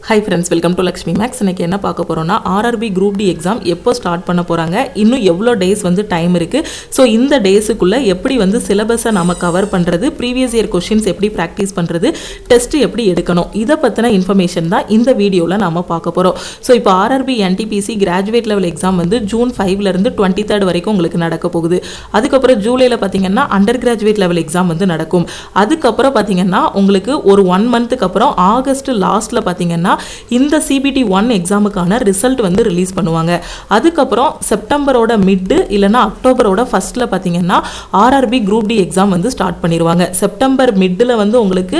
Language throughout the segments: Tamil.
Hi friends, welcome to Lakshmi Max. இன்னைக்கு என்ன பார்க்க போறோம்னா RRB Group D exam எப்போ ஸ்டார்ட் பண்ண போறாங்க, இன்னும் எவ்வளோ டேஸ் வந்து டைம் இருக்கு, ஸோ இந்த டேஸுக்குள்ள எப்படி வந்து சிலபஸை நம்ம கவர் பண்றது, ப்ரீவியஸ் இயர் கொஸ்டின்ஸ் எப்படி ப்ராக்டிஸ் பண்றது, டெஸ்ட் எப்படி எடுக்கணும், இதை பற்றின இன்ஃபர்மேஷன் தான் இந்த வீடியோவில் நம்ம பார்க்க போகிறோம். ஸோ இப்போ RRB NTPC graduate level exam வந்து ஜூன் 5லேருந்து 23rd வரைக்கும் உங்களுக்கு நடக்க போகுது. அதுக்கப்புறம் ஜூலையில் பார்த்தீங்கன்னா அண்டர் கிராஜுவேட் லெவல் எக்ஸாம் வந்து நடக்கும். அதுக்கப்புறம் பார்த்தீங்கன்னா உங்களுக்கு ஒரு 1 மந்த்துக்கு அப்புறம் ஆகஸ்ட் லாஸ்ட்டில் பார்த்தீங்கன்னா இந்த CBT 1 எக்ஸாமுக்கான ரிசல்ட் வந்து ரிலீஸ் பண்ணுவாங்க. அதுக்கப்புறம் செப்டம்பரோட மிட் இல்லைனா அக்டோபரோட ஃபர்ஸ்ட்ல பார்த்தீங்கன்னா RRB Group D எக்ஸாம் வந்து ஸ்டார்ட் பண்ணிடுவாங்க. செப்டம்பர் மிட்டில் வந்து உங்களுக்கு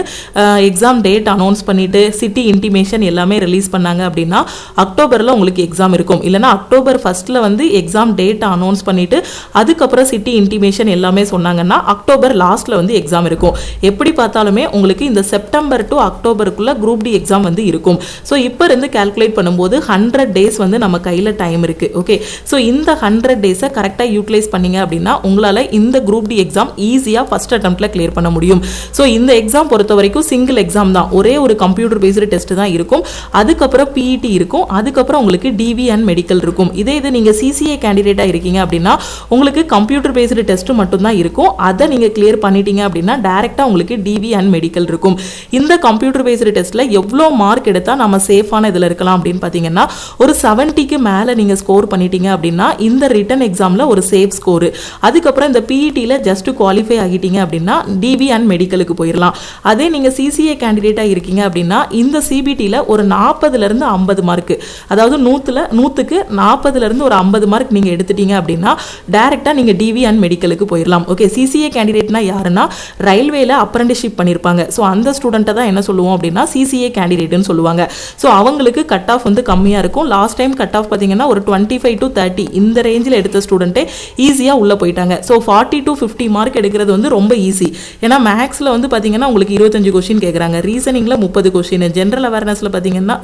எக்ஸாம் டேட் அனௌன்ஸ் பண்ணிட்டு சிட்டி இன்டிமேஷன் எல்லாமே ரிலீஸ் பண்ணாங்க அப்படின்னா அக்டோபரில் உங்களுக்கு எக்ஸாம் இருக்கும். இல்லைனா அக்டோபர் ஃபர்ஸ்ட்ல வந்து எக்ஸாம் டேட் அனௌன்ஸ் பண்ணிட்டு அதுக்கப்புறம் சிட்டி இன்டிமேஷன் எல்லாமே சொன்னாங்கன்னா அக்டோபர் லாஸ்ட்ல வந்து எக்ஸாம் இருக்கும். எப்படி பார்த்தாலுமே உங்களுக்கு இந்த செப்டம்பர் டு அக்டோபருக்குள்ள Group D எக்ஸாம் வந்து இருக்கும். ஸோ இப்போ இருந்து கால்குலேட் பண்ணும்போது 100 டேஸ் வந்து நம்ம கையில் டைம் இருக்கு. ஓகே, ஸோ இந்த 100 டேஸை கரெக்டாக யூட்டிலைஸ் பண்ணீங்க அப்படின்னா உங்களால் இந்த Group D எக்ஸாம் ஈஸியாக ஃபர்ஸ்ட் அட்டெம்ப்ட்ல கிளியர் பண்ண முடியும். ஸோ இந்த எக்ஸாம் பொறுத்த வரைக்கும் சிங்கிள் எக்ஸாம் தான், ஒரே ஒரு கம்ப்யூட்டர் பேஸ்டு டெஸ்ட் தான் இருக்கும். அதுக்கப்புறம் PET இருக்கும், அதுக்கப்புறம் உங்களுக்கு DV அண்ட் மெடிக்கல் இருக்கும். இதே இது நீங்கள் CCA கேண்டிடேட்டாக இருக்கீங்க அப்படின்னா உங்களுக்கு கம்ப்யூட்டர் பேஸ்டு டெஸ்ட் மட்டும் தான் இருக்கும். அதை நீங்கள் கிளியர் பண்ணிட்டீங்க அப்படின்னா டைரெக்டாக உங்களுக்கு DV அண்ட் மெடிக்கல் இருக்கும். இந்த கம்ப்யூட்டர் பேஸ்டு டெஸ்ட்டில் எவ்வளோ மார்க் எடுத்தால் நம்ம சேஃபான இதில் இருக்கலாம் அப்படின்னு பார்த்தீங்கன்னா ஒரு 70க்கு மேலே நீங்கள் ஸ்கோர் பண்ணிட்டீங்க அப்படின்னா இந்த ரிட்டன் எக்ஸாமில் ஒரு சேஃப் ஸ்கோரு. அதுக்கப்புறம் இந்த PETயில் ஜஸ்ட் குவாலிஃபை ஆகிட்டீங்க அப்படின்னா DV அண்ட் மெடிக்கலுக்கு போயிடலாம். அதே நீங்கள் CCA கேண்டிடேட்டாக இருக்கீங்க அப்படின்னா இந்த CBTயில் ஒரு 40லேருந்து 50 மார்க்கு, அதாவது 100க்கு 40லேருந்து ஒரு 50 மார்க் நீங்கள் எடுத்துட்டீங்க அப்படின்னா டைரெக்டாக நீங்கள் DV அண்ட் மெடிக்கலுக்கு போயிடலாம். ஓகே, CCA கேண்டிடேட்னா யாருன்னா ரயில்வேல அப்ரெண்டிஸ்ஷிப் பண்ணியிருப்பாங்க. ஸோ அந்த ஸ்டூடெண்ட்டை தான் என்ன சொல்லுவோம் அப்படின்னா CCA கேண்டிடேட்னு சொல்லுவாங்க. ஸோ அவங்களுக்கு கட் ஆஃப் வந்து கம்மியாக இருக்கும். லாஸ்ட் டைம் கட் ஆஃப் பார்த்தீங்கன்னா ஒரு 25 to 30 இந்த ரேஞ்சில் எடுத்த ஸ்டூடெண்ட்டே ஈஸியாக உள்ளே போயிட்டாங்க. ஸோ 40 to 50 மார்க் எடுக்கிறது வந்து ரொம்ப ஈஸி. ஏன்னா மேக்ஸில் வந்து பார்த்தீங்கன்னா உங்களுக்கு 25 கொஸ்டின் கேட்குறாங்க, ரீசனிங்கில் 30 கொஸ்டின், ஜென்ரல் அவேர்னஸில் பார்த்தீங்கன்னா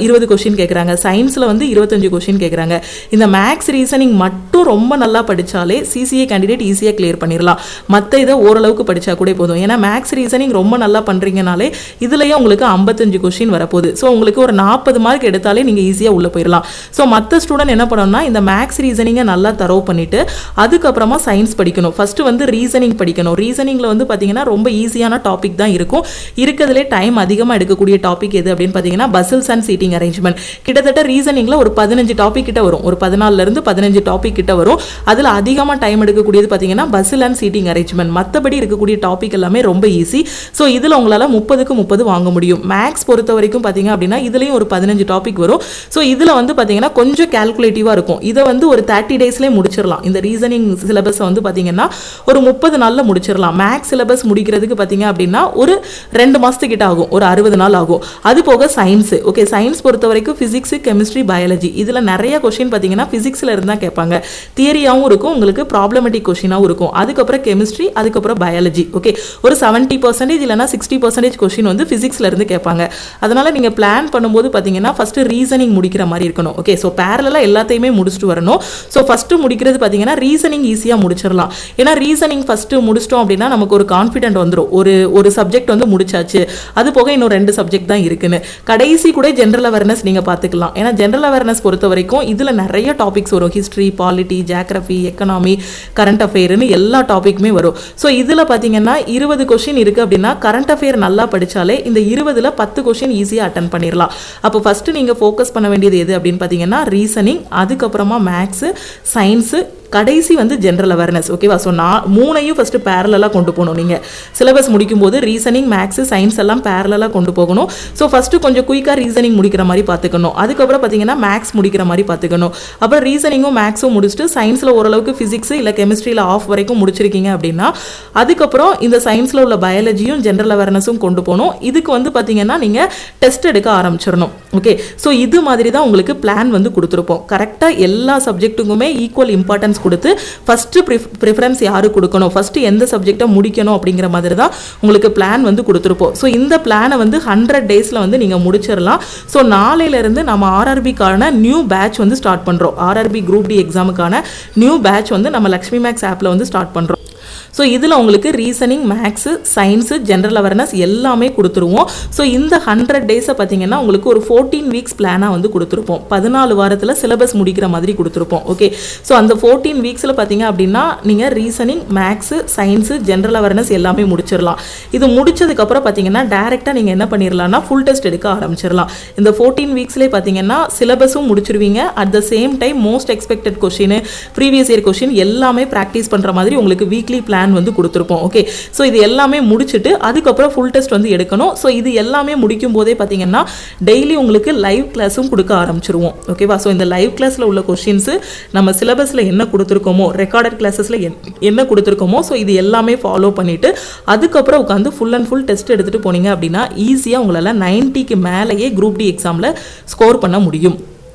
20 கொஸ்டின் கேட்குறாங்க, சயின்ஸில் வந்து 25 கொஸ்டின் கேட்குறாங்க. இந்த மேக்ஸ் ரீசனிங் மட்டும் ரொம்ப நல்லா படித்தாலே CCA கேண்டிடேட் ஈஸியாக கிளியர் பண்ணிடலாம். மற்ற இதை ஓரளவுக்கு படித்தா கூட போதும். ஏன்னா மேக்ஸ் ரீசனிங் ரொம்ப நல்லா பண்ணுறீங்கனாலே இதுலேயே உங்களுக்கு 55 கொஸ்டின் வரப்போகுது. ஸோ உங்களுக்கு ஒரு 40 மார்க் எடுத்தாலே நீங்கள் ஈஸியாக உள்ளே போயிடலாம். ஸோ மற்ற ஸ்டூடெண்ட் என்ன பண்ணணும்னா இந்த மேக்ஸ் ரீசனிங்கை நல்லா தரவு பண்ணிவிட்டு அதுக்கப்புறமா சயின்ஸ் படிக்கணும். ஃபஸ்ட்டு வந்து ரீசனிங் படிக்கணும். ரீசனிங்கில் வந்து பார்த்தீங்கன்னா ரொம்ப ஈஸியான டாபிக் தான் இருக்கும். இருக்கிறதுலே டைம் அதிகமாக எடுக்கக்கூடிய டாபிக் எது அப்படின்னு பார்த்தீங்கன்னா பசில்ஸ் அண்ட் சீட்டிங் அரேஞ்ச்மெண்ட். கிட்டத்தட்ட ரீசனிங்கில் ஒரு 15 டாபிக் கிட்ட வரும், ஒரு 14லேருந்து 15 டாபிக் கிட்ட வரும். அதில் அதிகமாக டைம் எடுக்கக்கூடியது பார்த்தீங்கன்னா பசில் அண்ட் சீட்டிங் அரேஞ்ச்மெண்ட். மற்றபடி இருக்கக்கூடிய டாபிக் எல்லாமே ரொம்ப ஈஸி. ஸோ இதில் உங்களால் 30க்கு 30 வாங்க முடியும். மேக்ஸ் பொறுத்த வரைக்கும் பார்த்தீங்க அப்படின்னா இதுலேயும் ஒரு 15 டாபிக் வரும். ஸோ இதில் வந்து பார்த்தீங்கன்னா கொஞ்சம் கேல்குலேட்டிவாக இருக்கும். இதை வந்து ஒரு 30 டேஸ்லேயே முடிச்சிடலாம். இந்த ரீசனிங் சிலபஸை வந்து பார்த்தீங்கன்னா ஒரு 30 நாளில் முடிச்சிடலாம். மேக்ஸ் சிலபஸ் முடிக்கிறதுக்கு பார்த்தீங்க அப்படின்னா ஒரு 2 மாதத்துக்கிட்ட ஆகும், ஒரு 60 நாள் ஆகும். அது போக சயின்ஸு. ஓகே, சயின்ஸ் பொறுத்த வரைக்கும் ஃபிசிக்ஸு, கெமிஸ்ட்ரி, பயாலஜி இதில் நிறைய கொஸ்டின் பார்த்தீங்கன்னா ஃபிசிக்ஸில் இருந்தால் கேட்பாங்க. தியரியாகவும் இருக்கும், உங்களுக்கு ப்ராப்ளமேட்டிக் கொஸ்டினாகவும் இருக்கும். அதுக்கப்புறம் கெமிஸ்ட்ரி, அதுக்கப்புறம் பயாலஜி. ஓகே, ஒரு 70% இல்லைனா 60% கொஸ்டின் வந்து ஃபிசிக்ஸில் இருந்து கேட்பாங்க. அதனால நீங்கள் பிளான் பண்ணும்போது பார்த்தீங்கன்னா ஃபஸ்ட்டு ரீசனிங் முடிக்கிற மாதிரி இருக்கணும். ஓகே, ஸோ பேரலாக எல்லாத்தையுமே முடிச்சுட்டு வரணும். ஸோ ஃபஸ்ட்டு முடிக்கிறது பார்த்தீங்கன்னா ரீசனிங் ஈஸியாக முடிச்சிடலாம். ஏன்னா ரீசனிங் ஃபஸ்ட்டு முடிச்சிட்டோம் அப்படின்னா நமக்கு ஒரு கான்ஃபிடென்ட் வந்துடும், ஒரு சப்ஜெக்ட் வந்து முடிச்சாச்சு, அது போக இன்னும் 2 சப்ஜெக்ட் தான் இருக்குன்னு. கடைசி கூட ஜென்ரல் அவேர்னஸ் நீங்கள் பார்த்துக்கலாம். ஏன்னா ஜென்ரல் அவேர்னஸ் பொறுத்த வரைக்கும் இதில் நிறைய டாபிக்ஸ் வரும். History, polity, geography, economy, current அஃபேர்னு எல்லா டாபிக்குமே வரும். ஸோ இதில் பார்த்தீங்கன்னா 20 கொஸ்டின் இருக்குது அப்படின்னா கரண்ட் அஃபேர் நல்லா படித்தாலே இந்த 20ல் 10 கொஸ்டின் ஈஸியாக அட்டன் பண்ணிடலாம். அப்போ ஃபஸ்ட்டு நீங்கள் ஃபோக்கஸ் பண்ண வேண்டியது எது அப்படின்னு பார்த்தீங்கன்னா ரீசனிங், அதுக்கப்புறமா மேக்ஸு, சயின்ஸு, கடைசி வந்து ஜென்ரல் அவேர்னஸ். ஓகேவா? ஸோ நான் 3ஐயும் ஃபஸ்ட்டு பேரலாக கொண்டு போகணும். நீங்கள் சிலபஸ் முடிக்கும்போது ரீசனிங், மேக்ஸு, சயின்ஸ் எல்லாம் பேரலாக கொண்டு போகணும். ஸோ ஃபஸ்ட்டு கொஞ்சம் குயிக்காக ரீசனிங் முடிக்கிற மாதிரி பார்த்துக்கணும். அதுக்கப்புறம் பார்த்தீங்கன்னா மேக்ஸ் முடிக்கிற மாதிரி பார்த்துக்கணும். அப்புறம் ரீசனிங்கும் மேக்ஸும் முடிச்சுட்டு சயின்ஸில் ஓரளவுக்கு ஃபிசிக்ஸ் இல்லை கெமிஸ்ட்ரியில் ஆஃப் வரைக்கும் முடிச்சிருக்கீங்க அப்படின்னா அதுக்கப்புறம் இந்த சயின்ஸில் உள்ள பயாலஜியும் ஜென்ரல் அவேர்னஸும் கொண்டு போகணும். இதுக்கு வந்து பார்த்தீங்கன்னா நீங்கள் டெஸ்ட் எடுக்க ஆரம்பிச்சிடணும். ஓகே, ஸோ இது மாதிரி தான் உங்களுக்கு பிளான் வந்து கொடுத்துருப்போம். கரெக்டாக எல்லா சப்ஜெக்ட்டுக்குமே ஈக்குவல் இம்பார்ட்டன்ஸ் கொடுத்து ஃபர்ஸ்ட் ப்ரிஃபரன்ஸ் யாரு கொடுக்கணும், ஃபர்ஸ்ட் எந்த சப்ஜெக்டை முடிக்கணும் அப்படிங்கிற மாதிரி தான் உங்களுக்கு பிளான் வந்து கொடுத்துருப்போம். ஸோ இந்த பிளானை வந்து 100 டேஸில் வந்து நீங்கள் முடிச்சிடலாம். ஸோ நாளையிலேருந்து நம்ம RRBக்கான நியூ பேட்ச் வந்து ஸ்டார்ட் பண்ணுறோம். RRB Group D எக்ஸாமுக்கான நியூ பேட்ச் வந்து நம்ம லக்ஷ்மி மேக்ஸ் ஆப்பில் வந்து ஸ்டார்ட் பண்ணுறோம். ஸோ இதில் உங்களுக்கு reasoning, maths, science, general awareness எல்லாமே கொடுத்துருவோம். ஸோ இந்த 100 டேஸை பார்த்தீங்கன்னா உங்களுக்கு ஒரு 14 வீக்ஸ் பிளானாக வந்து கொடுத்துருப்போம். 14 வாரத்தில் சிலபஸ் முடிக்கிற மாதிரி கொடுத்துருப்போம். ஓகே, ஸோ அந்த 14 வீக்ஸில் பார்த்தீங்க அப்படின்னா நீங்கள் reasoning, maths, science, general awareness எல்லாமே முடிச்சிடலாம். இது முடிச்சதுக்கப்புறம் பார்த்தீங்கன்னா டேரெக்டாக நீங்கள் என்ன பண்ணிடலாம்னா ஃபுல் டெஸ்ட் எடுக்க ஆரம்பிச்சிடலாம். இந்த 14 வீக்ஸ்லேயே பார்த்தீங்கன்னா சிலபஸும் முடிச்சிருவீங்க. At the same time most expected question, previous year question எல்லாமே ப்ராக்டிஸ் பண்ணுற மாதிரி உங்களுக்கு வீக்லி பிளான் வந்து கொடுத்துருப்போம். ஓகே, ஸோ இது எல்லாமே முடிச்சுட்டு அதுக்கப்புறம் ஃபுல் டெஸ்ட் வந்து எடுக்கணும். ஸோ இது எல்லாமே முடிக்கும் போதே பார்த்தீங்கன்னா டெய்லி உங்களுக்கு லைவ் கிளாஸும் கொடுக்க ஆரம்பிச்சிருவோம். ஓகேவா? ஸோ இந்த லைவ் கிளாஸில் உள்ள கொஷின்ஸு நம்ம சிலபஸில் என்ன கொடுத்துருக்கோமோ, ரெக்கார்டட் கிளாஸஸில் என்ன கொடுத்துருக்கோமோ, ஸோ இது எல்லாமே ஃபாலோ பண்ணிவிட்டு அதுக்கப்புறம் உட்காந்து ஃபுல் அண்ட் ஃபுல் டெஸ்ட் எடுத்துகிட்டு போனீங்க அப்படின்னா ஈஸியாக உங்களால் 90க்கு மேலேயே குரூப் டி எக்ஸாமில் ஸ்கோர் பண்ண முடியும்.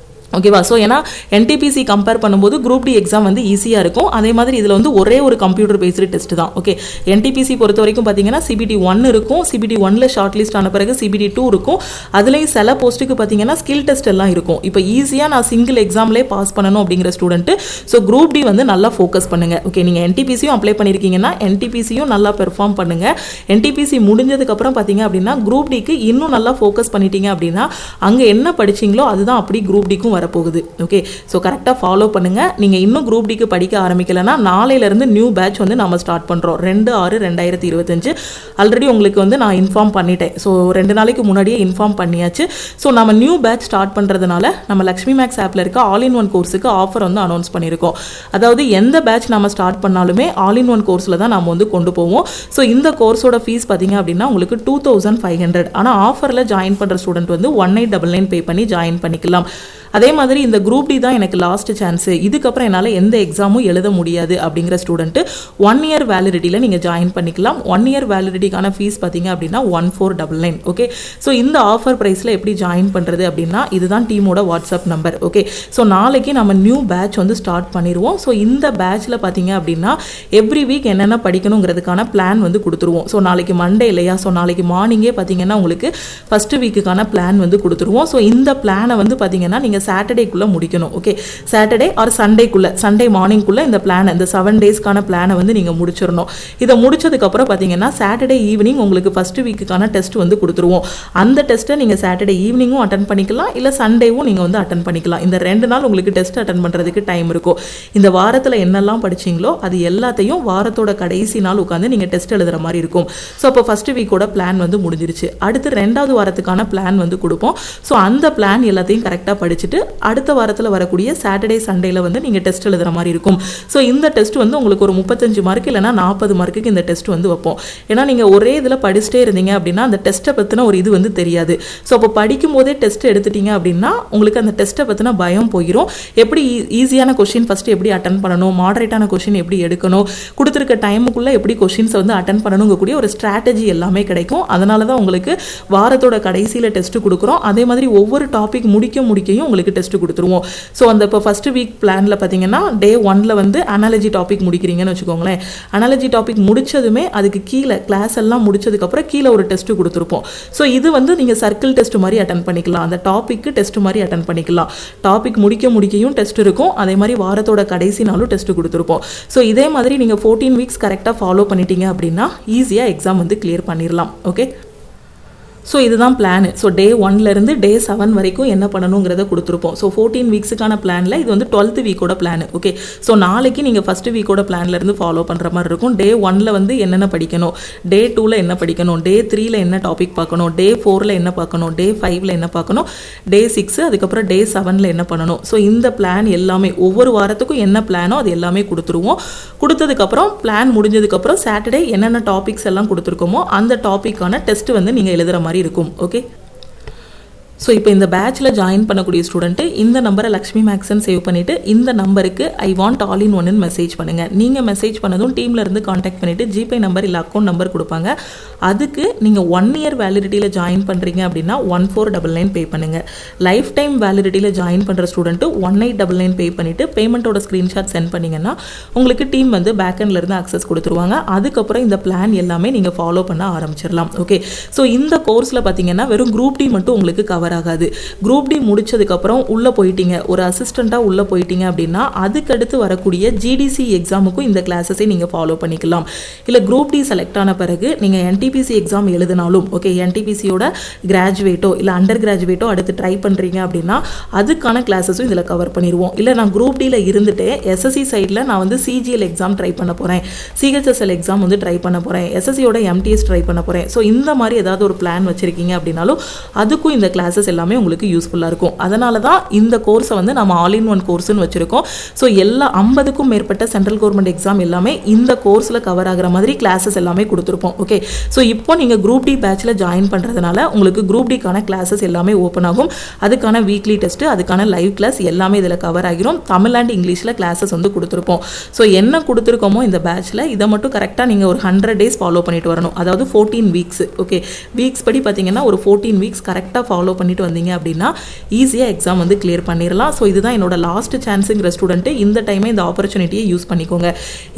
ஓகேவா? ஸோ ஏன்னா என்டிபிசி கம்பேர் பண்ணும்போது குரூப் டி எக்ஸாம் வந்து ஈஸியாக இருக்கும். அதே மாதிரி இதில் வந்து ஒரே ஒரு கம்ப்யூட்டர் பேஸ்டு டெஸ்ட் தான். ஓகே, என்டிபிசி பொறுத்த வரைக்கும் பார்த்தீங்கன்னா CBT 1 இருக்கும். CBT 1ல் ஷார்ட் லிஸ்ட் ஆன பிறகு CBT 2 இருக்கும். அதுலேயும் சில போஸ்ட்டுக்கு பார்த்தீங்கன்னா ஸ்கில் டெஸ்ட் எல்லாம் இருக்கும். இப்போ ஈஸியாக நான் சிங்கிள் எக்ஸாம்லேயே பாஸ் பண்ணணும் அப்படிங்கிற ஸ்டூடெண்ட்டு ஸோ குரூப் டி வந்து நல்லா ஃபோக்கஸ் பண்ணுங்கள். ஓகே, நீங்கள் என்டிபிசியும் அப்ளை பண்ணியிருக்கீங்கன்னா என்டிபிசியும் நல்லா பெர்ஃபார்ம் பண்ணுங்கள். என்டிபிசி முடிஞ்சதுக்கப்புறம் பார்த்தீங்க அப்படின்னா குரூப் டிக்கு இன்னும் நல்லா ஃபோக்கஸ் பண்ணிட்டீங்க அப்படின்னா அங்கே என்ன படிச்சிங்களோ அதுதான் அப்படி குரூப் டிக்கும் வரப்போகுது. ஓகே, ஸோ கரெக்டாக ஃபாலோ பண்ணுங்கள். நீங்கள் இன்னும் குரூப் டிக்கு படிக்க ஆரம்பிக்கலைன்னா நாளையிலேருந்து நியூ பேட்ச் வந்து நம்ம ஸ்டார்ட் பண்ணுறோம். 2/6/2025 ஆல்ரெடி உங்களுக்கு வந்து நான் இன்ஃபார்ம் பண்ணிட்டேன். ஸோ 2 நாளைக்கு முன்னாடியே இன்ஃபார்ம் பண்ணியாச்சு. ஸோ நம்ம நியூ பேட்ச் ஸ்டார்ட் பண்ணுறதுனால நம்ம லக்ஷ்மி மேக்ஸ் ஆப்பில் இருக்க ஆல் இன் ஒன் கோர்ஸுக்கு ஆஃபர் வந்து அனௌன்ஸ் பண்ணியிருக்கோம். அதாவது எந்த பேட்ச் நம்ம ஸ்டார்ட் பண்ணாலுமே ஆல் இன் ஒன் கோர்ஸில் தான் நம்ம வந்து கொண்டு போவோம். ஸோ இந்த கோர்ஸோட ஃபீஸ் பார்த்தீங்க அப்படின்னா உங்களுக்கு 2500. ஆனால் ஆஃபரில் ஜாயின் பண்ணுற ஸ்டூடெண்ட் வந்து 1899 பே பண்ணி ஜாயின் பண்ணிக்கலாம். அதே மாதிரி இந்த குரூப் டி தான் எனக்கு லாஸ்ட் சான்ஸு, இதுக்கப்புறம் என்னால் எந்த எக்ஸாமும் எழுத முடியாது அப்படிங்கிற ஸ்டூடெண்ட்டு 1 இயர் வேலிடிட்டியில் நீங்கள் ஜாயின் பண்ணிக்கலாம். 1 இயர் வேலிடிட்டிக்கான ஃபீஸ் பார்த்தீங்க அப்படின்னா 1499. ஓகே, ஸோ இந்த ஆஃபர் ப்ரைஸில் எப்படி ஜாயின் பண்ணுறது அப்படின்னா இதுதான் டீமோட வாட்ஸ்அப் நம்பர். ஓகே, ஸோ நாளைக்கு நம்ம நியூ பேட்ச் வந்து ஸ்டார்ட் பண்ணிடுவோம். ஸோ இந்த பேட்ச்சில் பார்த்தீங்க அப்படின்னா எவ்ரி வீக் என்னென்ன படிக்கணுங்கிறதுக்கான பிளான் வந்து கொடுத்துருவோம். ஸோ நாளைக்கு மண்டே இல்லையா, ஸோ நாளைக்கு மார்னிங்கே பார்த்தீங்கன்னா உங்களுக்கு ஃபஸ்ட்டு வீக்குக்கான பிளான் வந்து கொடுத்துருவோம். ஸோ இந்த பிளானை வந்து பார்த்தீங்கன்னா நீங்கள் சாட்டர்டேக்குள்ளே முடிக்கணும். ஓகே, சாட்டர்டே ஆர் சண்டேக்குள்ளே, சண்டே மார்னிங்குள்ளே இந்த பிளானை, இந்த 7 டேஸ்க்கான பிளானை வந்து நீங்கள் முடிச்சிடணும். இதை முடிச்சதுக்கப்புறம் பார்த்தீங்கன்னா சாட்டர்டே ஈவினிங் உங்களுக்கு ஃபஸ்ட்டு வீக்குக்கான டெஸ்ட் வந்து கொடுத்துருவோம். அந்த டெஸ்ட்டை நீங்கள் சாட்டர்டே ஈவினிங்கும் அட்டன் பண்ணிக்கலாம், இல்லை சண்டேவும் நீங்கள் வந்து அட்டன் பண்ணிக்கலாம். இந்த 2 நாள் உங்களுக்கு டெஸ்ட் அட்டன் பண்ணுறதுக்கு டைம் இருக்கும். இந்த வாரத்தில் என்னெல்லாம் படிச்சிங்களோ அது எல்லாத்தையும் வாரத்தோட கடைசி நாள் உட்காந்து நீங்கள் டெஸ்ட் எழுதுகிற மாதிரி இருக்கும். ஸோ அப்போ ஃபஸ்ட்டு வீக்கோட பிளான் வந்து முடிஞ்சிருச்சு. அடுத்து 2வது வாரத்துக்கான பிளான் வந்து கொடுப்போம். ஸோ அந்த பிளான் எல்லாத்தையும் கரெக்டாக படிச்சுட்டு அடுத்த வாரத்தில் வரக்கூடிய சாட்டர்டே சண்டேல வந்து நீங்கள் டெஸ்ட் எழுதுகிற மாதிரி இருக்கும். ஸோ இந்த டெஸ்ட் வந்து உங்களுக்கு ஒரு 35 மார்க் இல்லைனா 40 மார்க்குக்கு இந்த டெஸ்ட் வந்து வைப்போம். ஏன்னா நீங்கள் ஒரே இதில் படிச்சுட்டே இருந்தீங்க அப்படின்னா அந்த டெஸ்ட்டை பற்றின ஒரு இது வந்து தெரியாது. ஸோ அப்போ படிக்கும் போதே டெஸ்ட் எடுத்துட்டீங்க அப்படின்னா உங்களுக்கு அந்த டெஸ்ட்டை பற்றின பயம் போயிடும். எப்படி ஈஸியான கொஷின் ஃபஸ்ட்டு எப்படி அட்டன் பண்ணணும், மாடரேட்டான கொஷின் எப்படி எடுக்கணும், கொடுத்துருக்க டைமுக்குள்ளே எப்படி கொஷின்ஸை வந்து அட்டன் பண்ணணுங்கக்கூடிய ஒரு ஸ்ட்ராட்டஜி எல்லாமே கிடைக்கும். அதனால தான் உங்களுக்கு வாரத்தோட கடைசியில் டெஸ்ட் கொடுக்குறோம். அதே மாதிரி ஒவ்வொரு டாபிக் முடிக்கையும் உங்களுக்கு டெஸ்ட் கொடுத்துருவோம். ஸோ அந்த இப்போ ஃபஸ்ட்டு வீக் பிளானில் பார்த்தீங்கன்னா டே 1ல் வந்து அனாலஜி டாபிக் முடிக்கிறீங்கன்னு வச்சுக்கோங்களேன். அனாலஜி டாபிக் முடிச்சதுமே அதுக்கு கீழே கிளாஸ் எல்லாம் முடிச்சதுக்கப்புறம் கீழே ஒரு டெஸ்ட் கொடுத்துருப்போம். ஸோ இது வந்து நீங்கள் சர்க்கிள் டெஸ்ட் மாதிரி அட்டன் பண்ணிக்கலாம், அந்த டாப்பிக்கு டெஸ்ட் மாதிரி அட்டன் பண்ணிக்கலாம். டாபிக் முடிக்கையும் டெஸ்ட் இருக்கும், அதே மாதிரி வாரத்தோட கடைசி நாளும் டெஸ்ட் கொடுத்துருப்போம். ஸோ இதே மாதிரி நீங்கள் 14 வீக்ஸ் கரெக்டாக ஃபாலோ பண்ணிட்டீங்க அப்படின்னா ஈஸியாக எக்ஸாம் வந்து கிளியர் பண்ணிடலாம். ஓகே, ஸோ இதுதான் பிளானு. ஸோ டே 1லேருந்து டே 7 வரைக்கும் என்ன பண்ணணுங்கிறத கொடுத்துருப்போம். ஸோ 14 வீக்ஸுக்கான பிளானில் இது வந்து 12th வீக்கோட பிளான். ஓகே, ஸோ நாளைக்கு நீங்கள் ஃபஸ்ட்டு வீக்கோட பிளான்லேருந்து ஃபாலோ பண்ணுற மாதிரி இருக்கும். டே 1ல் வந்து என்னென்ன படிக்கணும், டே 2ல் என்ன படிக்கணும், டே 3ல் என்ன டாபிக் பார்க்கணும், டே 4ல் என்ன பார்க்கணும், டே 5ல் என்ன பார்க்கணும், டே 6 அதுக்கப்புறம் டே 7ல் என்ன பண்ணணும். ஸோ இந்த பிளான் எல்லாமே ஒவ்வொரு வாரத்துக்கும் என்ன பிளானோ அது எல்லாமே கொடுத்துருவோம். கொடுத்ததுக்கப்புறம் பிளான் முடிஞ்சதுக்கப்புறம் சாட்டர்டே என்னென்ன டாபிக்ஸ் எல்லாம் கொடுத்துருக்கோமோ அந்த டாப்பிக்கான டெஸ்ட் வந்து நீங்கள் எழுதுகிற மாதிரி இருக்கும். ஓகே, ஸோ இப்போ இந்த பேட்சில் ஜாயின் பண்ணக்கூடிய ஸ்டூடெண்ட்டு இந்த நம்பரை லக்ஷ்மி மேக்ஸ்ன்னு சேவ் பண்ணிவிட்டு இந்த நம்பருக்கு ஐ வாண்ட் ஆல் இன் ஒன்னு மெசேஜ் பண்ணுங்கள். நீங்கள் மெசேஜ் பண்ணதும் டீமில் இருந்து காண்டாக்ட் பண்ணிவிட்டு ஜிபே நம்பர் இல்லை அக்கௌண்ட் நம்பர் கொடுப்பாங்க. அதுக்கு நீங்கள் 1 இயர் வேலிடிட்டியில் ஜாயின் பண்ணுறீங்க அப்படின்னா 1499 பே பண்ணுங்கள். லைஃப் டைம் வேலிடிட்டியில் ஜாயின் பண்ணுற ஸ்டூடெண்ட்டு 1899 பே பண்ணிவிட்டு பேமெண்ட்டோட ஸ்க்ரீன்ஷாட் சென்ட் பண்ணிங்கன்னா உங்களுக்கு டீம் வந்து பேக்கெண்ட்லேருந்து அக்சஸ் கொடுத்துருவாங்க. அதுக்கப்புறம் இந்த பிளான் எல்லாமே நீங்கள் ஃபாலோ பண்ண ஆரம்பிச்சிடலாம். ஓகே, ஸோ இந்த கோர்ஸில் பார்த்தீங்கன்னா வெறும் குரூப் டி மட்டும் உங்களுக்கு கவர் கவர் ஆகாது. குரூப் டி முடிச்சதுக்கப்புறம் உள்ளே போயிட்டீங்க, ஒரு அசிஸ்டண்ட்டாக உள்ளே போயிட்டீங்க அப்படின்னா அதுக்கடுத்து வரக்கூடிய ஜிடிசி எக்ஸாமுக்கும் இந்த கிளாஸஸை நீங்கள் ஃபாலோ பண்ணிக்கலாம். இல்லை குரூப் டி செலக்ட் ஆன பிறகு நீங்கள் என்டிபிசி எக்ஸாம் எழுதினாலும் ஓகே, என்டிபிசியோட கிராஜுவேட்டோ இல்லை அண்டர் கிராஜுவேட்டோ அடுத்து ட்ரை பண்ணுறீங்க அப்படின்னா அதுக்கான கிளாஸஸும் இதில் கவர் பண்ணிடுவோம். இல்லை நான் குரூப் டியில் இருந்துட்டு எஸ்எஸ்சி சைடில் நான் வந்து சிஜிஎல் எக்ஸாம் ட்ரை பண்ண போகிறேன், சிஹெச்எஸ்எல் எக்ஸாம் வந்து ட்ரை பண்ண போகிறேன், எஸ்எஸ்சியோட எம்டிஎஸ் ட்ரை பண்ண போகிறேன். ஸோ இந்த மாதிரி ஏதாவது ஒரு பிளான் வச்சுருக்கீங்க அப்படின்னாலும் அதுக்கும் இந்த கிளாஸஸ் எல்லாமே உங்களுக்கு யூஸ்ஃபுல்லாக இருக்கும். அதனால தான் இந்த கோர்ஸை வந்து நம்ம ஆல் இன் ஒன் கோர்ஸ்னு வச்சுருக்கோம். ஸோ எல்லா 50க்கும் மேற்பட்ட சென்ட்ரல் கவர்மெண்ட் எக்ஸாம் எல்லாமே இந்த கோர்ஸில் கவர் ஆகிற மாதிரி கிளாஸஸ் எல்லாமே கொடுத்துருப்போம். ஓகே, ஸோ இப்போ நீங்கள் குரூப் டி பேட்சில் ஜாயின் பண்ணுறதுனால உங்களுக்கு குரூப் டிக்கான கிளாஸஸ் எல்லாமே ஓப்பன் ஆகும். அதுக்கான வீக்லி டெஸ்ட்டு, அதுக்கான லைவ் கிளாஸ் எல்லாமே இதில் கவர் ஆகிரும். தமிழ் அண்ட் இங்கிலீஷில் கிளாஸஸ் வந்து கொடுத்துருப்போம். ஸோ என்ன கொடுத்துருக்கோமோ இந்த பேட்சில் இதை மட்டும் கரெக்டாக நீங்கள் ஒரு 100 டேஸ் ஃபாலோ பண்ணிட்டு வரணும். அதாவது 14 வீக்ஸ். ஓகே, வீக்ஸ் படி பார்த்தீங்கன்னா ஒரு 14 வீக்ஸ் கரெக்டாக ஃபாலோ பண்ணிட்டு வந்தீங்க அப்படின்னா ஈஸியாக எக்ஸாம் வந்து கிளியர் பண்ணிடலாம். ஸோ இதுதான் என்னோட லாஸ்ட் சான்ஸுங்கிற ஸ்டூடெண்ட்டு இந்த டைமே இந்த ஆப்பர்ச்சுனிட்டியை யூஸ் பண்ணிக்கோங்க.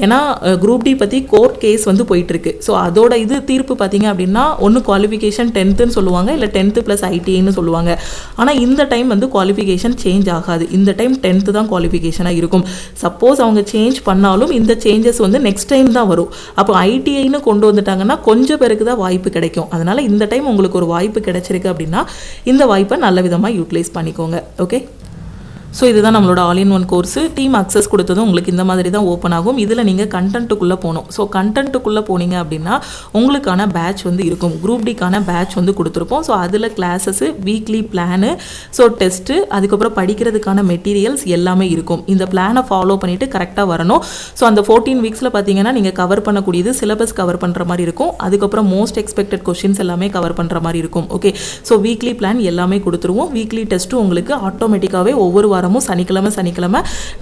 ஏன்னா குரூப் டி பற்றி கோர்ட் கேஸ் வந்து போயிட்டுருக்கு. ஸோ அதோட இது தீர்ப்பு பார்த்தீங்க அப்படின்னா ஒன்று குவாலிஃபிகேஷன் 10th சொல்லுவாங்க, இல்லை 10th + ITIன்னு சொல்லுவாங்க. ஆனால் இந்த டைம் வந்து குவாலிஃபிகேஷன் சேஞ்ச் ஆகாது. இந்த டைம் 10th தான் குவாலிஃபிகேஷனாக இருக்கும். சப்போஸ் அவங்க சேஞ்ச் பண்ணாலும் இந்த சேஞ்சஸ் வந்து நெக்ஸ்ட் டைம் தான் வரும். அப்போ ITIன்னு கொண்டு வந்துட்டாங்கன்னா கொஞ்சம் பேருக்கு தான் வாய்ப்பு கிடைக்கும். அதனால் இந்த டைம் உங்களுக்கு ஒரு வாய்ப்பு கிடைச்சிருக்கு அப்படின்னா இந்த வாய்ப்பை நல்ல விதமாக யூட்டிலைஸ் பண்ணிக்கோங்க. ஓகே, ஸோ இதுதான் நம்மளோட all in one course. Team access கொடுத்ததும் உங்களுக்கு இந்த மாதிரி தான் ஓப்பன் ஆகும். இதில் நீங்கள் கண்டென்ட்டுக்குள்ளே போகணும். ஸோ கண்டென்ட்டுக்குள்ளே போனீங்க அப்படின்னா உங்களுக்கான பேட்ச் வந்து இருக்கும். குரூப் டிக்கான பேட்ச் வந்து கொடுத்துருப்போம். ஸோ அதில் classes, weekly plan, so test, அதுக்கப்புறம் படிக்கிறதுக்கான மெட்டீரியல்ஸ் எல்லாமே இருக்கும். இந்த பிளானை ஃபாலோ பண்ணிவிட்டு கரெக்டாக வரணும். ஸோ அந்த 14 வீக்ஸில் பார்த்தீங்கன்னா நீங்கள் கவர் பண்ணக்கூடியது சிலபஸ் கவர் பண்ணுற மாதிரி இருக்கும். அதுக்கப்புறம் மோஸ்ட் எக்ஸ்பெக்டட் கொஷின்ஸ் எல்லாமே கவர் பண்ணுற மாதிரி இருக்கும். ஓகே, ஸோ வீக்லி பிளான் எல்லாமே கொடுத்துருவோம். வீக்லி டெஸ்ட்டும் உங்களுக்கு ஆட்டோமேட்டிக்காகவே ஒவ்வொரு வாரமும் சனிக்கிழமை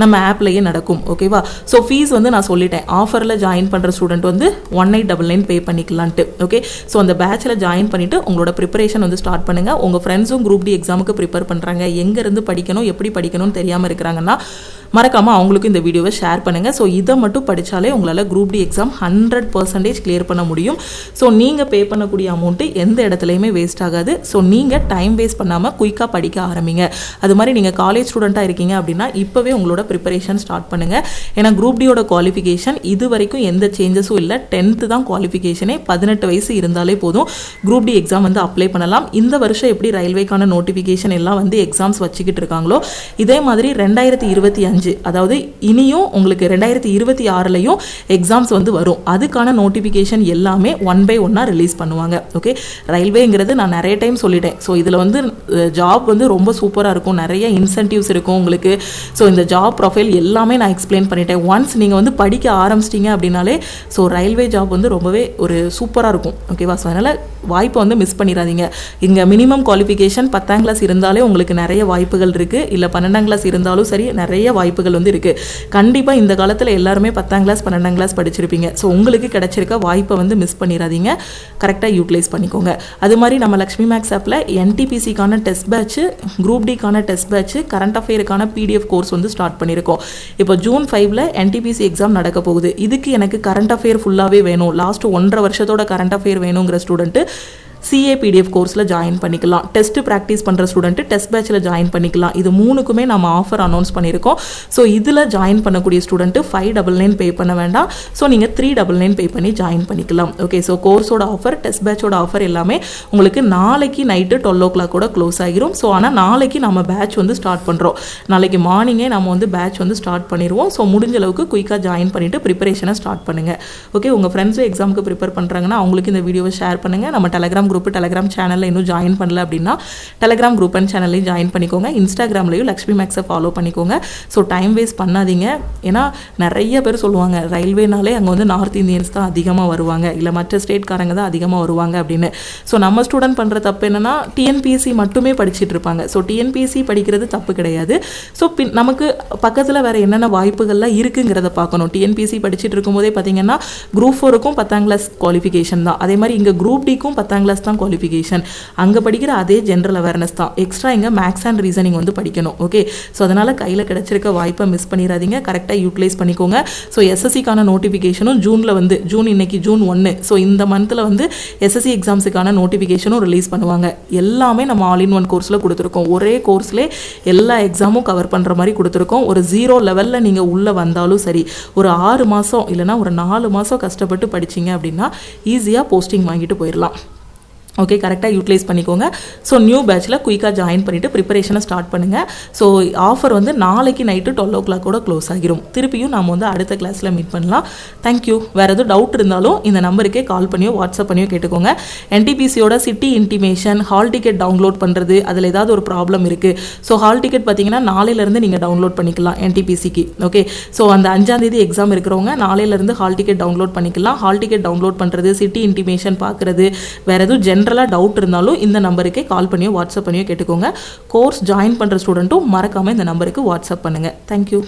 நம்ம ஆப்லேயே நடக்கும். ஓகேவா? ஸோ ஃபீஸ் வந்து நான் சொல்லிட்டேன், ஆஃபரில் ஜாயின் பண்ணுற ஸ்டூடெண்ட் வந்து 1899 பே பண்ணிக்கலான்ட்டு. ஓகே, ஸோ அந்த பேட்சில் ஜாயின் பண்ணிவிட்டு உங்களோட ப்ரிப்பரேஷன் வந்து ஸ்டார்ட் பண்ணுங்கள். உங்கள் ஃப்ரெண்ட்ஸும் குரூப் டி எக்ஸாமுக்கு ப்ரிப்பேர் பண்ணுறாங்க, எங்கேருந்து படிக்கணும் எப்படி படிக்கணும்னு தெரியாமல் இருக்கிறாங்கன்னா மறக்காமல் அவங்களுக்கும் இந்த வீடியோவை ஷேர் பண்ணுங்கள். ஸோ இதை மட்டும் படித்தாலே உங்களால் குரூப் டி எக்ஸாம் 100% கிளியர் பண்ண முடியும். ஸோ நீங்கள் பே பண்ணக்கூடிய அமௌண்ட்டு எந்த இடத்துலையுமே வேஸ்ட் ஆகாது. ஸோ நீங்கள் டைம் வேஸ்ட் பண்ணாமல் குயிக்காக படிக்க ஆரம்பிங்க. அது மாதிரி நீங்கள் காலேஜ் ஸ்டூடெண்ட்டாக இருக்கீங்க அப்படின்னா இப்போவே உங்களோட ப்ரிப்பரேஷன் ஸ்டார்ட் பண்ணுங்கள். ஏன்னா குரூப் டியோட குவாலிஃபிகேஷன் இது வரைக்கும் எந்த சேஞ்சஸும் இல்லை. 10th தான் குவாலிஃபிகேஷனே. 18 வயசு இருந்தாலே போதும் குரூப் டி எக்ஸாம் வந்து அப்ளை பண்ணலாம். இந்த வருஷம் எப்படி ரயில்வேக்கான நோட்டிஃபிகேஷன் எல்லாம் வந்து எக்ஸாம்ஸ் வச்சுக்கிட்டு இருக்காங்களோ இதே மாதிரி 2025 அதாவது இனியும் உங்களுக்கு 2026லையும் எக்ஸாம்ஸ் வந்து வரும். அதுக்கான நோட்டிஃபிகேஷன் எல்லாமே 1 by 1 ரிலீஸ் பண்ணுவாங்க. ஓகே, ரயில்வேங்கிறது நான் நிறைய டைம் சொல்லிட்டேன். ஸோ இதில் வந்து ஜாப் வந்து ரொம்ப சூப்பராக இருக்கும், நிறைய இன்சென்டிவ்ஸ் இருக்கும் உங்களுக்கு. ஸோ இந்த ஜாப் ப்ரொஃபைல் எல்லாமே நான் எக்ஸ்பிளைன் பண்ணிட்டேன். ஒன்ஸ் நீங்கள் வந்து படிக்க ஆரம்பிச்சிட்டிங்க அப்படின்னாலே ஸோ ரயில்வே ஜாப் வந்து ரொம்பவே ஒரு சூப்பராக இருக்கும். ஓகேவா? ஸோ அதனால் வாய்ப்பை வந்து மிஸ் பண்ணிடாதீங்க. இங்கே மினிமம் குவாலிஃபிகேஷன் 10ஆம் கிளாஸ் இருந்தாலே உங்களுக்கு நிறைய வாய்ப்புகள் இருக்குது. இல்லை 12ஆம் கிளாஸ் இருந்தாலும் சரி நிறைய வாய்ப்புகள் வந்து இருக்குது. கண்டிப்பாக இந்த காலத்தில் எல்லாருமே 10ஆம் கிளாஸ் 12ஆம் கிளாஸ் படிச்சிருப்பீங்க. ஸோ உங்களுக்கு கிடைச்சிருக்க வாய்ப்பை வந்து மிஸ் பண்ணிடாதீங்க, கரெக்டாக யூட்டிலைஸ் பண்ணிக்கோங்க. அது மாதிரி நம்ம லக்ஷ்மி மேக்ஸ் ஆப்பில் NTPCக்கான டெஸ்ட் பேட்ச், குரூப் டிக்கான டெஸ்ட் பேட்ச், கரண்ட் அஃபேருக்கான PDF கோர்ஸ் வந்து ஸ்டார்ட் பண்ணியிருக்கோம். இப்போ June 5ல் NTPC எக்ஸாம் நடக்க போகுது. இதுக்கு எனக்கு கரண்ட் அஃபேர் ஃபுல்லாகவே வேணும், லாஸ்ட் 1.5 வருஷத்தோட கரண்ட் அஃபேர் வேணுங்கிற ஸ்டூடெண்ட்டு CA PDF கோர்ஸில் ஜாயின் பண்ணிக்கலாம். டெஸ்ட்டு ப்ராக்டிஸ் பண்ணுற ஸ்டூடெண்ட்டு டெஸ்ட் பேட்சில் ஜாயின் பண்ணிக்கலாம். இது 3க்குமே நம்ம ஆஃபர் அனௌன்ஸ் பண்ணியிருக்கோம். ஸோ இதில் ஜாயின் பண்ணக்கூடிய ஸ்டூடெண்ட்டு 599 பே பண்ண வேண்டாம். ஸோ நீங்கள் 399 பே பண்ணி ஜாயின் பண்ணிக்கலாம். ஓகே, ஸோ கோர்ஸோட ஆஃபர், டெஸ்ட் பேட்சோட ஆஃபர் எல்லாமே உங்களுக்கு நாளைக்கு நைட்டு 12 o'clock கூட க்ளோஸ் ஆகிரும். ஸோ ஆனால் நாளைக்கு நம்ம பேட்ச் வந்து ஸ்டார்ட் பண்ணுறோம். நாளைக்கு மார்னிங்கே நம்ம வந்து பேட்ச் வந்து ஸ்டார்ட் பண்ணிடுவோம். ஸோ முடிஞ்ச அளவுக்கு குயிக்காக ஜாயின் பண்ணிவிட்டு ப்ரிப்பரேஷனை ஸ்டார்ட் பண்ணுங்கள். ஓகே, உங்கள் ஃப்ரெண்ட்ஸும் எக்ஸாமுக்கு ப்ரிப்பேர் பண்ணுறாங்கன்னா அவங்களுக்கு இந்த வீடியோவை ஷேர் பண்ணுங்கள். நம்ம டெலகிராம் குரூப், டெலகிராம் சேனலில் இன்னும் ஜாயின் பண்ணல அப்படின்னா டெலகிராம் குரூப் அண்ட் சேனல்லையும் ஜாயின் பண்ணிக்கோங்க. இன்ஸ்டாகிராம்லையும் லக்ஷ்மி மேக்ஸை ஃபாலோ பண்ணிக்கோங்க. ஸோ டைம் வேஸ்ட் பண்ணாதீங்க. ஏன்னா நிறைய பேர் சொல்லுவாங்க ரயில்வேனாலே அங்கே வந்து நார்த் இந்தியன்ஸ் தான் அதிகமாக வருவாங்க, இல்லை மற்ற ஸ்டேட்காரங்க தான் அதிகமாக வருவாங்க அப்படின்னு. ஸோ நம்ம ஸ்டூடெண்ட் பண்ணுற தப்பு என்னென்னா TNPSC மட்டுமே படிச்சுட்டு இருப்பாங்க. ஸோ TNPSC படிக்கிறது தப்பு கிடையாது. ஸோ நமக்கு பக்கத்தில் வேறு என்னென்ன வாய்ப்புகள்லாம் இருக்குங்கிறத பார்க்கணும். TNPSC படிச்சுட்டு இருக்கும்போதே பார்த்தீங்கன்னா குரூப் 4க்கும் 10ஆம் கிளாஸ் குவாலிஃபிகேஷன் தான். அதே மாதிரி இங்கே குரூப் டிக்கும் 10ஆம் கிளாஸ் கிளாஸ் தான் குவாலிஃபிகேஷன். அங்கே படிக்கிற அதே ஜென்ரல் அவேர்னஸ் தான். எக்ஸ்ட்ரா இங்கே மேக்ஸ் அண்ட் ரீசனிங் வந்து படிக்கணும். ஓகே, ஸோ அதனால் கையில் கிடைச்சிருக்க வாய்ப்பை மிஸ் பண்ணிடாதீங்க, கரெக்டாக யூட்டிலைஸ் பண்ணிக்கோங்க. ஸோ எஸ்எஸ்சிக்கான நோட்டிஃபிகேஷனும் ஜூனில் வந்து இன்னைக்கு ஜூன் 1, ஸோ இந்த மந்தில் வந்து எஸ்எஸ்சி எக்ஸாம்ஸுக்கான நோட்டிஃபிகேஷனும் ரிலீஸ் பண்ணுவாங்க. எல்லாமே நம்ம ஆல் இன் ஒன் கோர்ஸில் கொடுத்துருக்கோம். ஒரே கோர்ஸ்லேயே எல்லா எக்ஸாமும் கவர் பண்ணுற மாதிரி கொடுத்துருக்கோம். ஒரு 0 லெவலில் நீங்கள் உள்ளே வந்தாலும் சரி, ஒரு 6 மாதம் இல்லைனா ஒரு 4 மாதம் கஷ்டப்பட்டு படிச்சிங்க அப்படின்னா ஈஸியாக போஸ்டிங் வாங்கிட்டு போயிடலாம். ஓகே, கரெக்டாக யூட்டிலைஸ் பண்ணிக்கோங்க. ஸோ நியூ பேட்சில் குயிக்காக ஜாயின் பண்ணிவிட்டு ப்ரிப்பரேஷனை ஸ்டார்ட் பண்ணுங்கள். ஸோ ஆஃபர் வந்து நாளைக்கு நைட்டு 12 o'clock கூட க்ளோஸ் ஆகிரும். திருப்பியும் நாம் வந்து அடுத்த கிளாஸில் மீட் பண்ணலாம். தேங்க்யூ. வேறு எதுவும் டவுட் இருந்தாலும் இந்த நம்பருக்கே கால் பண்ணியோ வாட்ஸ்அப் பண்ணியோ கேட்டுக்கோங்க. என்டிபிசியோட city intimation, hall ticket download பண்ணுறது, அதில் ஏதாவது ஒரு ப்ராப்ளம் இருக்குது. ஸோ ஹால் டிக்கெட் பார்த்தீங்கன்னா நாளையிலேருந்து நீங்கள் டவுன்லோட் பண்ணிக்கலாம் என்டிபிசிக்கு. ஓகே, ஸோ அந்த 5ஆம் தேதி எக்ஸாம் இருக்கிறவங்க நாளையிலேருந்து ஹால் டிக்கெட் டவுன்லோட் பண்ணிக்கலாம். ஹால் டிக்கெட் டவுன்லோட் பண்ணுறது, சிட்டி இன்டிமேஷன் பார்க்குறது, வேறு எதுவும் ஜென்ரலாக டவுட் இருந்தாலும் இந்த நம்பருக்கே கால் பண்ணியோ வாட்ஸ்அப் பண்ணியோ கேட்டுக்கோங்க. கோர்ஸ் ஜாயின் பண்ணுற ஸ்டூடெண்ட்டும் மறக்காமல் இந்த நம்பருக்கு வாட்ஸ்அப் பண்ணுங்கள். தேங்க்யூ.